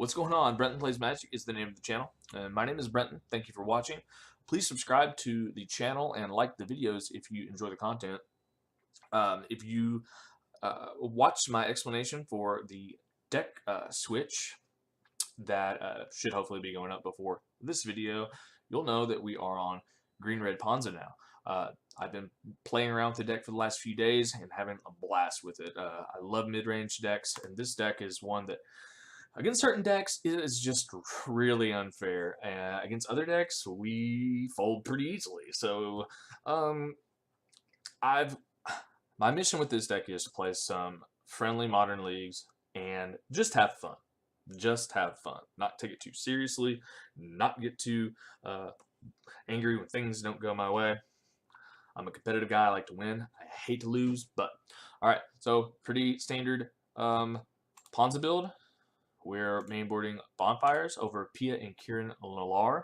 What's going on? Brenton Plays Magic is the name of the channel. My name is Brenton. Thank you for watching. Please subscribe to the channel and like the videos if you enjoy the content. If you watched my explanation for the deck switch that should hopefully be going up before this video, you'll know that we are on green-red Ponza now. I've been playing around with the deck for the last few days and having a blast with it. I love mid-range decks, and this deck is one that against certain decks, it is just really unfair. Against other decks, we fold pretty easily. So, my mission with this deck is to play some friendly modern leagues and just have fun. Just have fun. Not take it too seriously. Not get too angry when things don't go my way. I'm a competitive guy. I like to win. I hate to lose. But all right. So pretty standard Ponza build. We're mainboarding Bonfires over Pia and Kieran Lalar.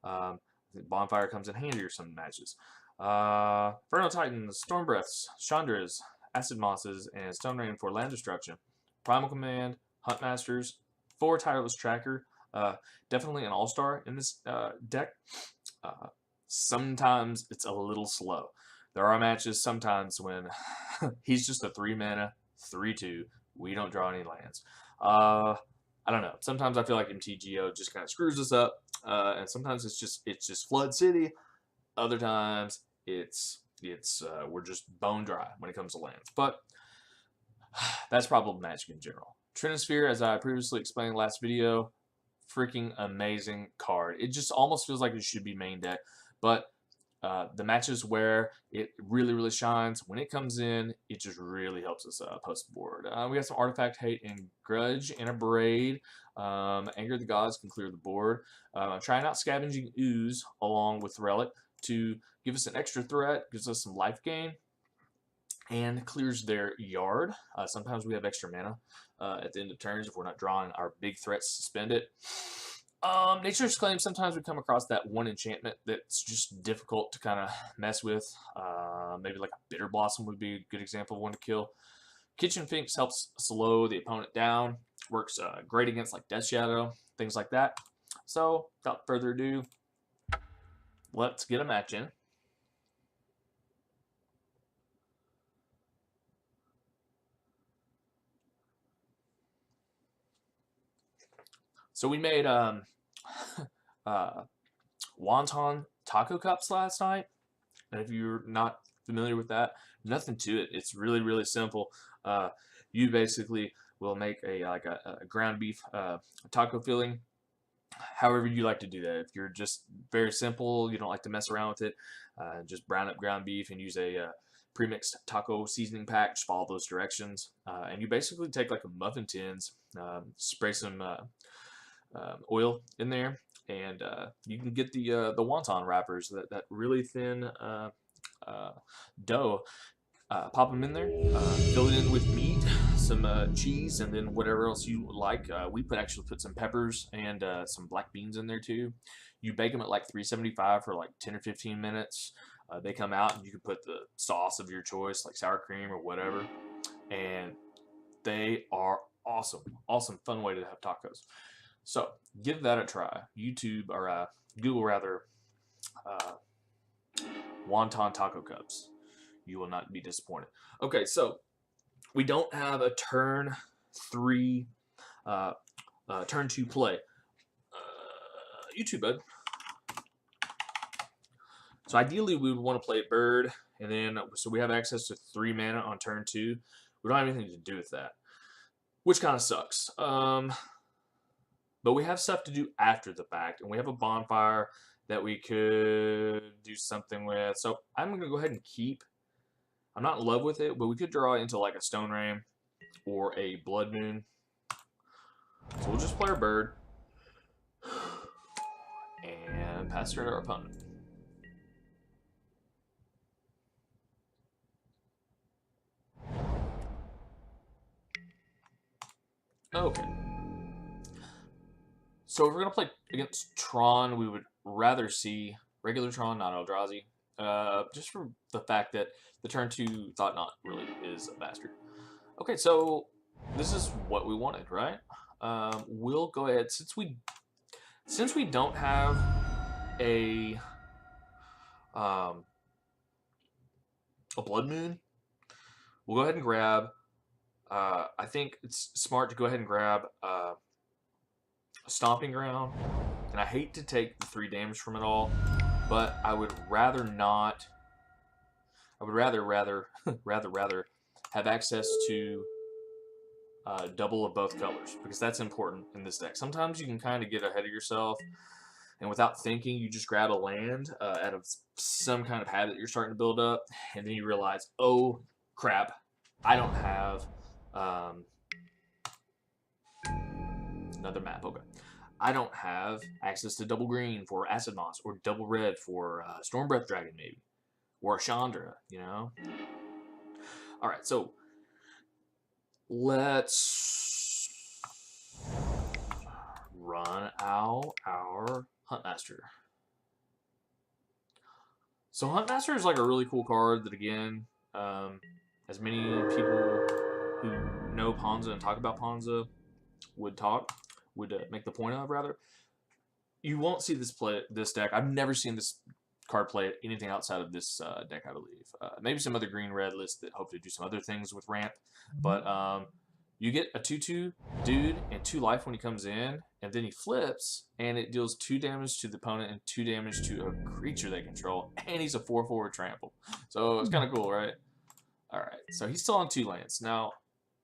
Bonfire comes in handy for some matches. Vernal Titans, Storm Breaths, Chandras, Acid Mosses, and Stone Rain for land destruction. Primal Command, Huntmasters, 4 Tireless Tracker. Definitely an all-star in this deck. Sometimes it's a little slow. There are matches sometimes when he's just a 3-mana, 3/2. We don't draw any lands. I don't know. Sometimes I feel like MTGO just kind of screws us up, and sometimes it's just Flood City. Other times we're just bone dry when it comes to lands. But that's probably Magic in general. Trinisphere, as I previously explained last video, freaking amazing card. It just almost feels like it should be main deck, but the matches where it really shines, when it comes in, it just really helps us post board. We got some Artifact Hate and Grudge and a Braid. Anger of the Gods can clear the board. Trying out Scavenging Ooze along with Relic to give us an extra threat, gives us some life gain, and clears their yard. Sometimes we have extra mana at the end of turns if we're not drawing our big threats to spend it. Nature's Claim, sometimes we come across that one enchantment that's just difficult to kind of mess with. Maybe like a Bitter Blossom would be a good example of one to kill. Kitchen Finks helps slow the opponent down. Works great against like Death Shadow, things like that. So, without further ado, let's get a match in. So we made wonton taco cups last night, and if you're not familiar with that, nothing to it. It's really simple. You basically will make a ground beef taco filling, however you like to do that. If you're just very simple, you don't like to mess around with it, just brown up ground beef and use a premixed taco seasoning pack. Just follow those directions, and you basically take like a muffin tins, spray some oil in there, and you can get the wonton wrappers, that really thin dough. Pop them in there, fill it in with meat, some cheese, and then whatever else you like. We actually put some peppers and some black beans in there too. You bake them at like 375 for like 10 or 15 minutes. They come out, and you can put the sauce of your choice, like sour cream or whatever, and they are awesome fun way to have tacos. So give that a try. YouTube, or Google rather, wonton taco cups. You will not be disappointed. Okay, so we don't have a turn 3, turn 2 play. YouTube, bud. So ideally we would want to play bird, and then so we have access to 3 mana on turn 2. We don't have anything to do with that, which kind of sucks. But we have stuff to do after the fact, and we have a bonfire that we could do something with. So I'm going to go ahead and keep. I'm not in love with it, but we could draw into like a Stone Rain or a Blood Moon. So we'll just play our bird and pass turn to our opponent. Okay. So if we're going to play against Tron, we would rather see regular Tron, not Eldrazi. Just for the fact that the turn 2 Thought Knot really is a bastard. Okay, so this is what we wanted, right? we'll go ahead, since we don't have a Blood Moon, we'll go ahead and grab. I think it's smart to go ahead and grab a Stomping Ground, and I hate to take the 3 damage from it all, but I would rather not. I would rather have access to double of both colors, because that's important in this deck. Sometimes you can kind of get ahead of yourself, and without thinking, you just grab a land out of some kind of habit you're starting to build up, and then you realize, oh crap, I don't have another map. Okay, I don't have access to double green for Acid Moss, or double red for Stormbreath Dragon, maybe, or a Chandra, you know? Alright, so let's run out our Huntmaster. So Huntmaster is like a really cool card that, again, as many people who know Ponza and talk about Ponza would make the point of, rather. You won't see this deck. I've never seen this card play anything outside of this deck, I believe. Maybe some other green-red lists that hope to do some other things with ramp. But you get a 2/2 dude and 2 life when he comes in, and then he flips, and it deals 2 damage to the opponent and 2 damage to a creature they control, and he's a 4/4 trample. So it's kind of cool, right? Alright, so he's still on 2 lands. Now,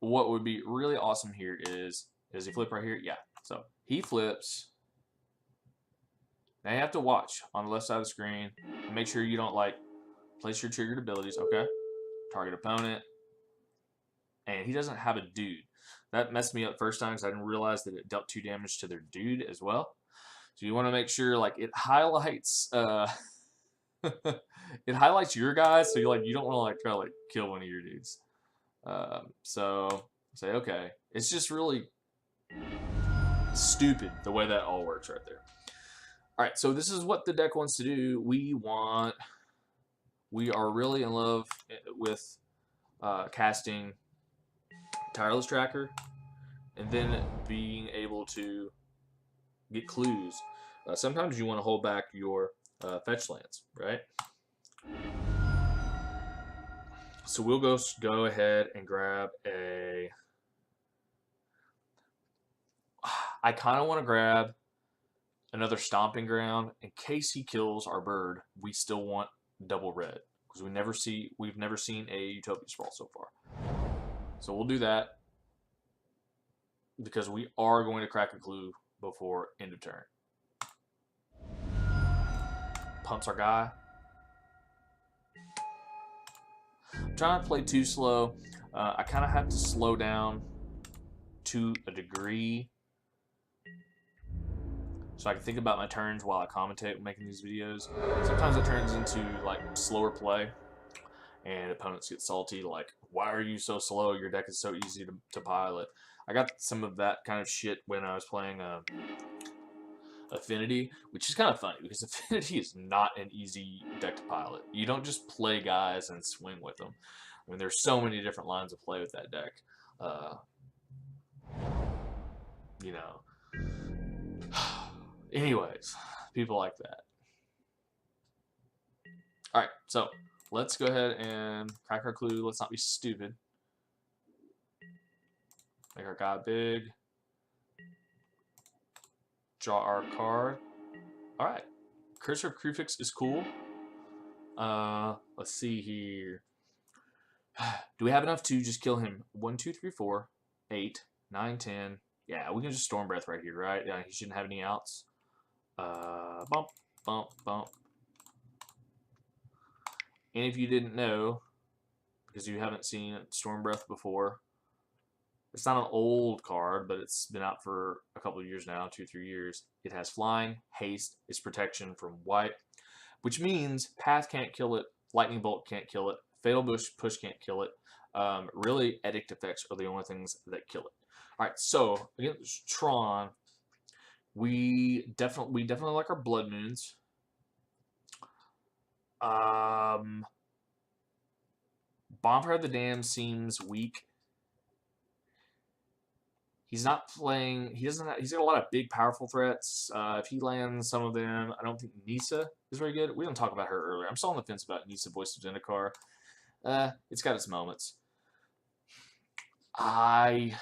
what would be really awesome here is he flip right here? Yeah. So he flips. Now you have to watch on the left side of the screen and make sure you don't place your triggered abilities. Okay. Target opponent. And he doesn't have a dude. That messed me up first time because I didn't realize that it dealt 2 damage to their dude as well. So you want to make sure it highlights it highlights your guys, so you don't want to try to kill one of your dudes. So say okay. It's just really stupid the way that all works right there. Alright, so this is what the deck wants to do. We are really in love with casting Tireless Tracker, and then being able to get clues. Sometimes you want to hold back your fetch lands, right? So we'll go ahead and grab a... I kind of want to grab another Stomping Ground in case he kills our bird. We still want double red because we've never seen a Utopia Sprawl so far. So we'll do that because we are going to crack a clue before end of turn. Pumps our guy. I'm trying to play too slow. I kind of have to slow down to a degree so I can think about my turns while I commentate when making these videos. Sometimes it turns into slower play, and opponents get salty, why are you so slow? Your deck is so easy to pilot. I got some of that kind of shit when I was playing Affinity, which is kind of funny because Affinity is not an easy deck to pilot. You don't just play guys and swing with them. I mean, there's so many different lines of play with that deck. You know. Anyways, people like that. Alright, so let's go ahead and crack our clue. Let's not be stupid. Make our guy big. Draw our card. Alright. Cursor of Crufix is cool. Let's see here. Do we have enough to just kill him? 1, 2, 3, 4, 8, 9, 10. Yeah, we can just Storm Breath right here, right? Yeah, he shouldn't have any outs. Bump, bump, bump. And if you didn't know, because you haven't seen Storm Breath before, it's not an old card, but it's been out for a couple of years now, 2, 3 years. It has flying, haste, it's protection from white, which means Path can't kill it, Lightning Bolt can't kill it, Fatal Push can't kill it. Really, Edict effects are the only things that kill it. All right, so against Tron, we definitely like our Blood Moons. Bonfire of the Damned seems weak. He's not playing. He doesn't. He's got a lot of big, powerful threats. If he lands some of them, I don't think Nisa is very good. We didn't talk about her earlier. I'm still on the fence about Nisa, Voice of Zendikar. It's got its moments. I'm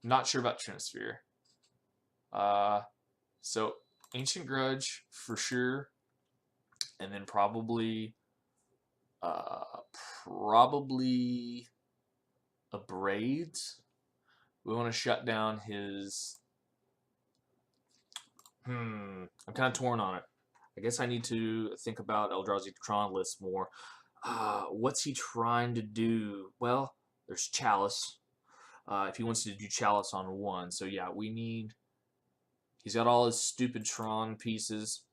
not sure about Trinisphere. So Ancient Grudge for sure, and then probably Abrades. We want to shut down his. I'm kind of torn on it. I guess I need to think about Eldrazi Tron lists more. What's he trying to do? Well, there's Chalice. If he wants to do Chalice on one. So yeah, we need... He's got all his stupid Tron pieces.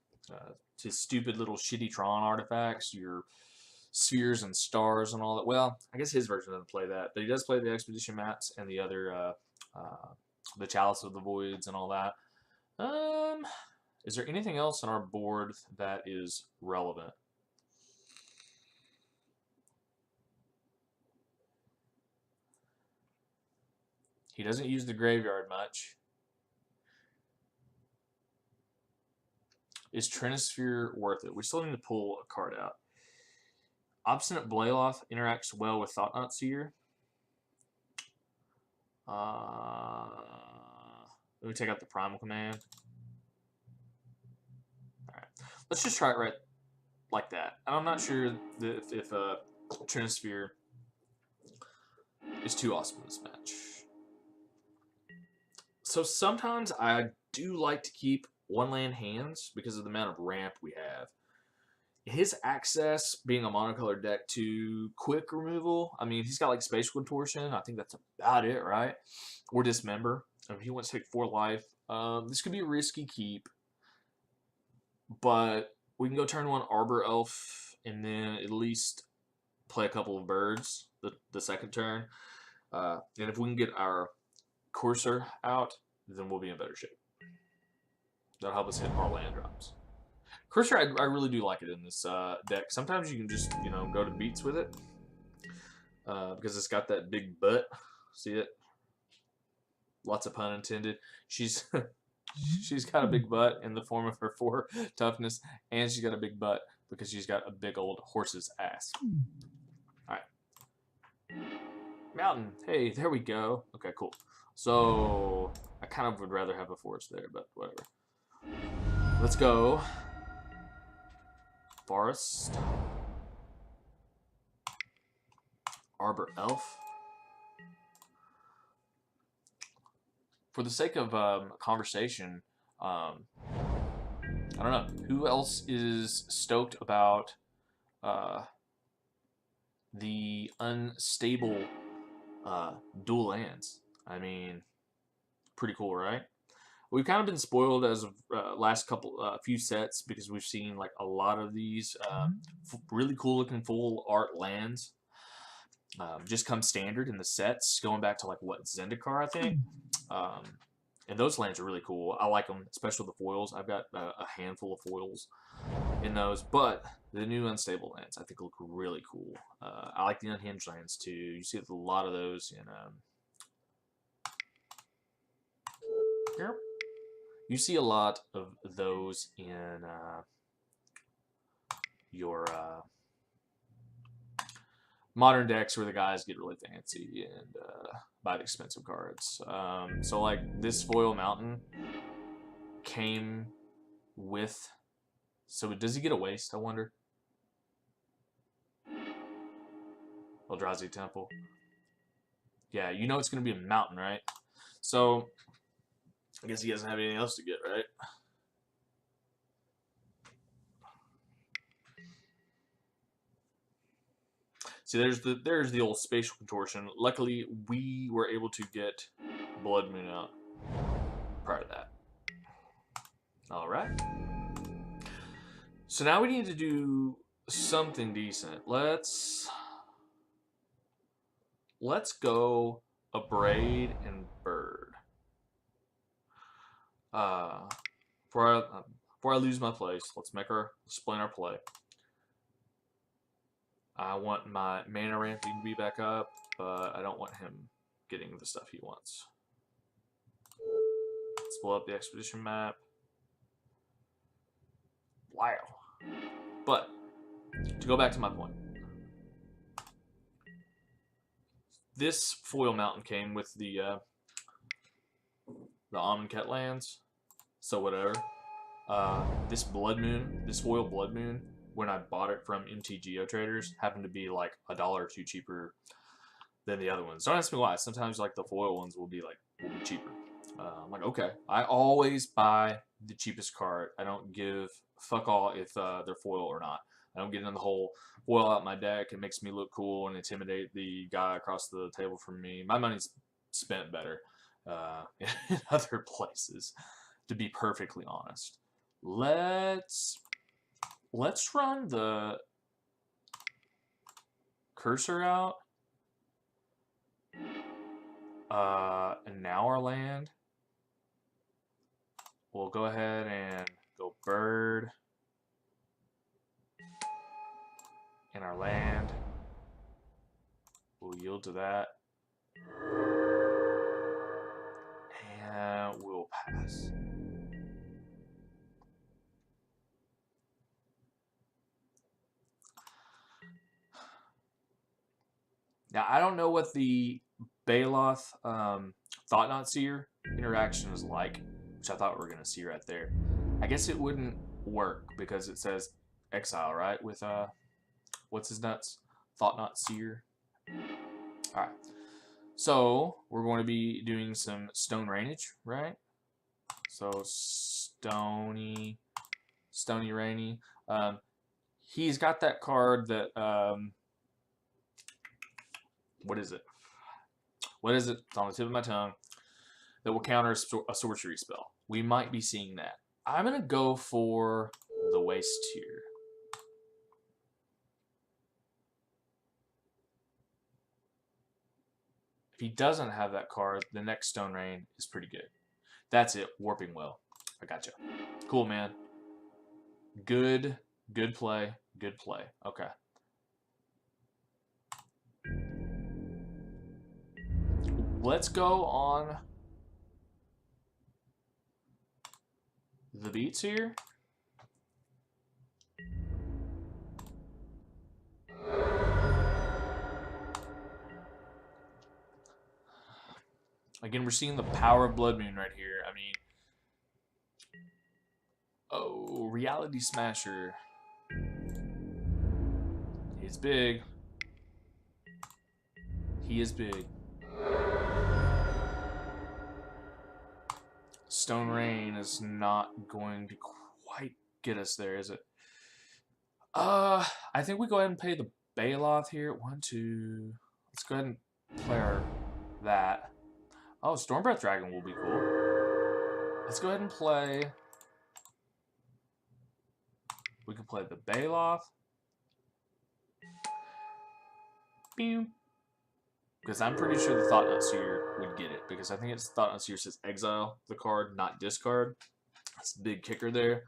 His stupid little shitty Tron artifacts. Your spheres and stars and all that. Well, I guess his version doesn't play that. But he does play the Expedition mats and the other... the Chalice of the Voids and all that. Is there anything else on our board that is relevant? He doesn't use the graveyard much. Is Trinisphere worth it? We still need to pull a card out. Obstinate Blayloth interacts well with Thought-Knot Seer. Let me take out the Primal Command. Alright. Let's just try it right like that. I'm not sure if Trinisphere is too awesome in this match. So sometimes I do like to keep one-land hands because of the amount of ramp we have. His access being a monocolored deck to quick removal, I mean, he's got like Spatial Contortion. I think that's about it, right? Or Dismember. If he wants to take 4 life, this could be a risky keep. But we can go turn 1 Arbor Elf and then at least play a couple of birds the second turn. And if we can get our Courser out, then we'll be in better shape. That'll help us hit our land drops. Courser, I really do like it in this deck. Sometimes you can just, you know, go to beats with it. Because it's got that big butt. See it? Lots of pun intended. She's she's got a big butt in the form of her 4 toughness, and she's got a big butt because she's got a big old horse's ass. Alright. Mountain. Hey, there we go. Okay, cool. So, I kind of would rather have a forest there, but whatever. Let's go. Forest. Arbor Elf. For the sake of conversation, I don't know. Who else is stoked about the unstable dual lands? I mean, pretty cool, right? We've kind of been spoiled as of last few sets because we've seen like a lot of these really cool looking full art lands just come standard in the sets, going back to like what Zendikar, I think. And those lands are really cool. I like them, especially the foils. I've got a handful of foils in those, but the new unstable lands I think look really cool. I like the unhinged lands too. You see a lot of those in here. You see a lot of those in your modern decks where the guys get really fancy and buy the expensive cards. So like this foil mountain came with... So does he get a waste, I wonder? Eldrazi Temple. Yeah, you know it's going to be a mountain, right? So I guess he doesn't have anything else to get, right? See, there's the old Spatial Contortion. Luckily, we were able to get Blood Moon out prior to that. All right. So now we need to do something decent. Let's go and Bird. Before I lose my place, let's explain our play. I want my mana ramping to be back up, but I don't want him getting the stuff he wants. Let's blow up the expedition map. Wow. But to go back to my point, this foil mountain came with the Amonkhet lands, so whatever. This Blood Moon, this foil Blood Moon, when I bought it from MTGO traders, happened to be like $1 or $2 cheaper than the other ones. Don't ask me why. Sometimes like the foil ones will be cheaper. I'm like, okay. I always buy the cheapest card. I don't give fuck all if they're foil or not. I don't get in the whole foil out my deck. It makes me look cool and intimidate the guy across the table from me. My money's spent better in other places, to be perfectly honest. Let's run the cursor out. And now our land. We'll go ahead and go bird. And our land. We'll yield to that. And we'll pass. Now, I don't know what the Baloth Thought-Knot Seer interaction is like, which I thought we were going to see right there. I guess it wouldn't work because it says exile, right? With, what's his nuts? Thought-Knot Seer. Alright. So, we're going to be doing some Stone Rainage, right? So, Stony Rainy. He's got that card that, what is it? It's on the tip of my tongue. That will counter a sorcery spell. We might be seeing that. I'm going to go for the Waste here. If he doesn't have that card, the next Stone Rain is pretty good. That's it. Warping Well. I gotcha. Cool, man. Good play. Good play. Okay. Let's go on the beats here. Again, we're seeing the power of Blood Moon right here. I mean, oh, Reality Smasher. He's big. He is big. Stone Rain is not going to quite get us there, is it? I think we go ahead and pay the Baloth here. 1, 2. Let's go ahead and play that. Oh, Stormbreath Dragon will be cool. Let's go ahead and play. We can play the Baloth. Pew. Because I'm pretty sure the Thought-Knot Seer would get it. Because I think it's Thought-Knot Seer says exile the card, not discard. That's the big kicker there.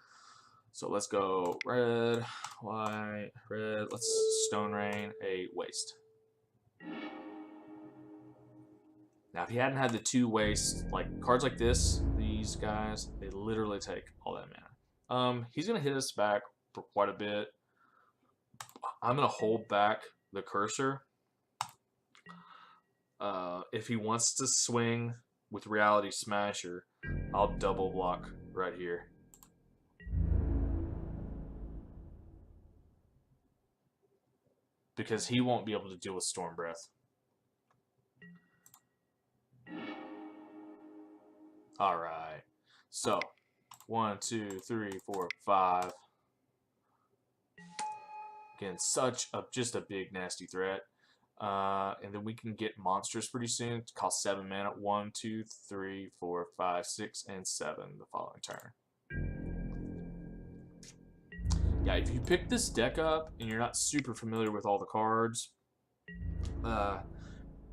So let's go red, white, red. Let's Stone Rain a waste. Now, if he hadn't had the 2 wastes, like cards like this, these guys, they literally take all that mana. He's going to hit us back for quite a bit. I'm going to hold back the cursor. If he wants to swing with Reality Smasher, I'll double block right here. Because he won't be able to deal with Storm Breath. Alright. So, 1, 2, 3, 4, 5. Again, just a big nasty threat. And then we can get monsters pretty soon. It costs 7 mana. 1, 2, 3, 4, 5, 6, and 7 the following turn. Yeah, if you pick this deck up and you're not super familiar with all the cards,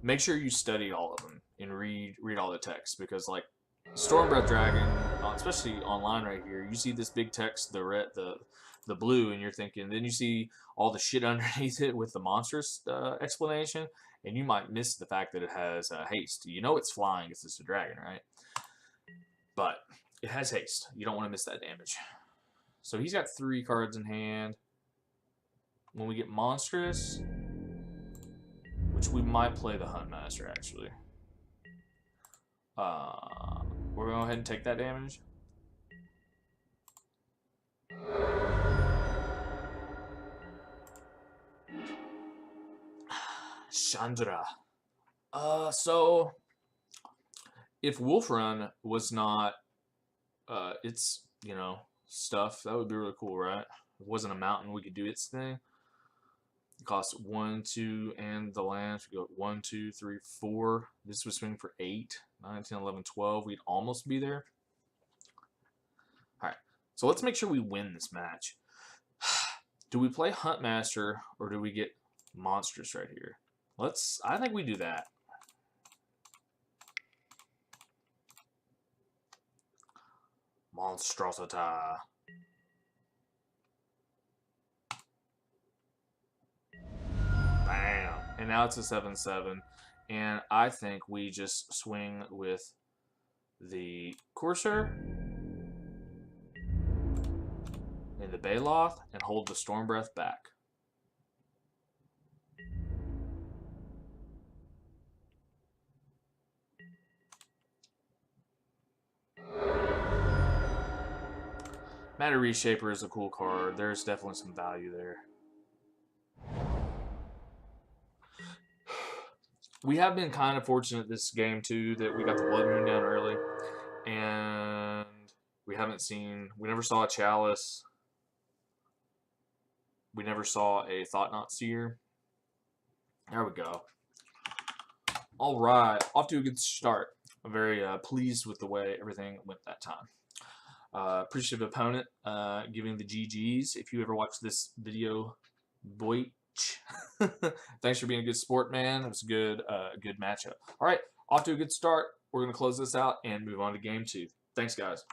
make sure you study all of them and read all the text, because like Stormbreath Dragon, especially online right here, you see this big text, the red, the blue, and you're thinking, then you see all the shit underneath it with the monstrous explanation, and you might miss the fact that it has haste. You know it's flying because it's a dragon, right? But it has haste. You don't want to miss that damage. So he's got 3 cards in hand. When we get monstrous, which we might play the Huntmaster actually. We're going to go ahead and take that damage. Chandra. So if Wolfrun was not its, you know, stuff, that would be really cool, right? If it wasn't a mountain, we could do its thing. It costs 1, 2, and the lands. We go 1, 2, 3, 4. This would swing for 8, 9, 10, 11, 12. We'd almost be there. All right, so let's make sure we win this match. Do we play Huntmaster or do we get Monstrous right here? I think we do that. Monstrosity. Bam. And now it's a 7/7. And I think we just swing with the Courser and the Baloth and hold the Storm Breath back. Matter Reshaper is a cool card. There's definitely some value there. We have been kind of fortunate this game too that we got the Blood Moon down early, and we never saw a Chalice. We never saw a Thought-Knot Seer. There we go. All right, off to a good start. I'm very pleased with the way everything went that time. Appreciative opponent giving the GGs. If you ever watch this video, boy, thanks for being a good sport, man. It was a good matchup. All right, off to a good start. We're going to close this out and move on to game 2. Thanks, guys.